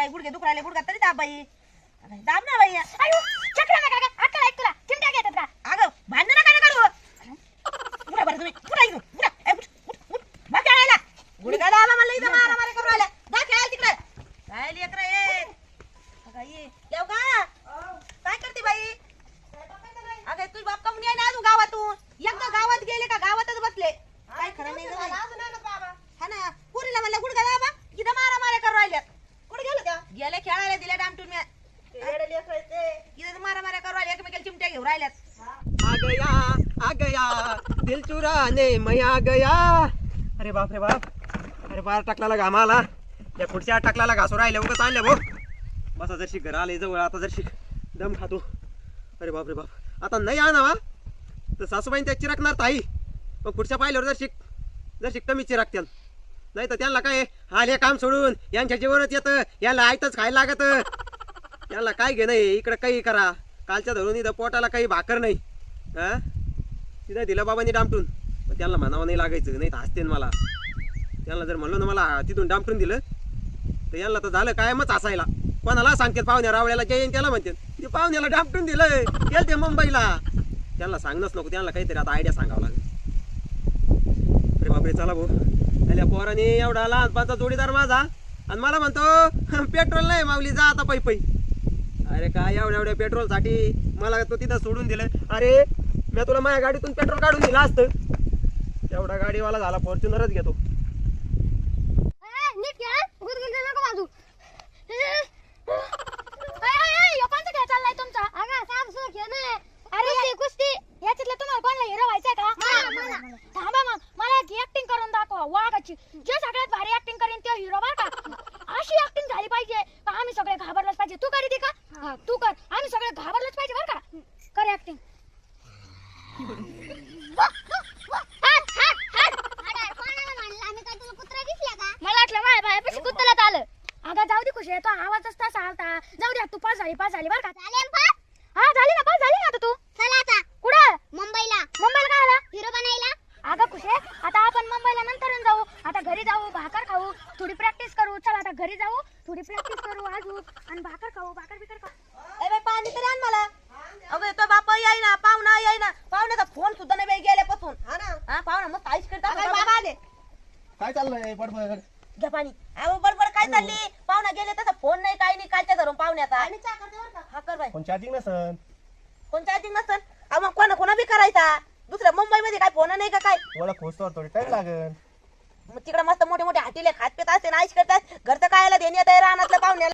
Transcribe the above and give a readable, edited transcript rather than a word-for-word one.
बाई गुडघे दुखायले गुडघा तरी दाब बाई दाब ना बाई अयो चक्र नका का अक्कल ऐक तुला चिमट्या घेतात का अगं भांडण नका करू पुढे बरं तुम्ही पुढे इकडून पुढे मग खेळायला गुडघा दाबा मला इथं मारा मारा करून राहिला जा खेळायला तिकडे काय लेकर ये काय येऊ का काय करते बाई अगं तुझ बाप कमून आहे ना अजून गावातून एकदा गावात गेले का गावातच बसले काय खरं नाही हा ना पुरीला म्हणलं गुडघा दाबा इथं मारा मारा करून राहिल्या कुठे गेलं त्या गेले खेळायला दिल्या डामटून मी इथं मारा मारा करून राहिले एकमेकाला चिमट्या घेऊन राहिल्यात आ गया दिल चुराने मैं आ गया. अरे बाप रे बाप. अरे बार टाकला घाम आला त्या पुढच्या टाकला घासू राहिले उगाच आणल्या भाऊ बसा जरशी घर आले जवळ आता जरशी दम खातो. अरे बाप रे बाप आता नाही आणावा तर सासूबाईन त्या चिरकणार ताई मग पुढच्या पाहिल्यावर जरशी कमी चिरकत्याल नाही तर त्यांना काय आले काम सोडून यांच्या जेवणच येतं यांना आयतच खायला लागत यांना काय घे नाही इकडं काही करा कालच्या धरून इथं पोटाला काही भाकर नाही हा तिथं दिलं बाबांनी डामटून पण त्यांना म्हणावं नाही लागायचं नाही तर हसतेन मला त्यांना जर म्हणलं ना मला तिथून डामटून दिलं तर यांना तर झालं कायमच हसायला कोणाला सांगतात पाहुण्या रावळ्याला जे येईन त्याला म्हणतात ते पाहुण्याला डामटून दिलं गेल ते मुंबईला त्यांना सांगणंच नको त्यांना काहीतरी आता आयडिया सांगावं लागेल. अरे बापरे चला भाऊ त्या पोराने एवढा लहानपणाचा जोडीदार माझा आणि मला म्हणतो पेट्रोल नाही माऊली जा आता पै पै. अरे काय एवढ्या पेट्रोलसाठी मला तो तिथं सोडून दिलं. अरे मी तुला माझ्या गाडीतून पेट्रोल काढून दिलं असतं तेवढा गाडीवाला झाला फॉर्च्युनरच घेतो. नीट घ्या उगत गेलं नको बाजू कोणता खेळ चाललाय तुमचा अगं साफ सुरू खेळ नाही. अरे कुस्ती याच्यातलं तुम्हाला कोणाला हिरो व्हायचंय का थांबा मग मला एक ऍक्टिंग करून दाखवा वाघाची जे सगळ्यात भारी ऍक्टिंग करेन ते हिरो बर का. अशी ऍक्टिंग झाली पाहिजे का आम्ही सगळे घाबरलंच पाहिजे. तू करी का हा तू कर आम्ही सगळे घाबरलंच पाहिजे बर का. कर ऍक्टिंग मला वाटलं माझ्या पायापाशी कुत्र्यात आलं. अगं जाऊ दे खुशी तो आवाजच तसा आलता. जाऊ दे तू पास झाली बर का. हा झाली ना पास झाली ना आता तू. चला आता कुठं मुंबईला काय आला हिरो बनायला. अगं खुशी आता आपण मुंबईला नंतर जाऊ. आता घरी जाऊ भाकर खाऊ थोडी प्रॅक्टिस करू. चल आता घरी जाऊ थोडी प्रॅक्टिस करू अजून आणि भाकर खाऊ बिकर खाऊ. ए बाई पाणी तरी आण मला. अगं तो बाप याय ना पाहुण्याचा फोन सुद्धा नाही बाई गेल्यापासून. हा पाहुणा मस्त आईश करता बाबा आले काय चाललंय बडबड घ्या पाणी. अहो बडबड काय चालली पाहुणा गेले तसा फोन नाही काही नाही कालच्या धरून पाहुण्याचा हा कर बाई. कोण चार्जिंग नसन कोण चार्जिंग नसन अहो मग कोणा बी करायचा दुसऱ्या मुंबई मध्ये काय फोन नाही का काय ओळख पोहोचतो थोडी टाइम लागेल. मग तिकडे मस्त मोठे मोठे हाटीले खात पेत असते ना आईश करतात घरचं कायला देण्यात आहे रानातलं पाहुण्याला.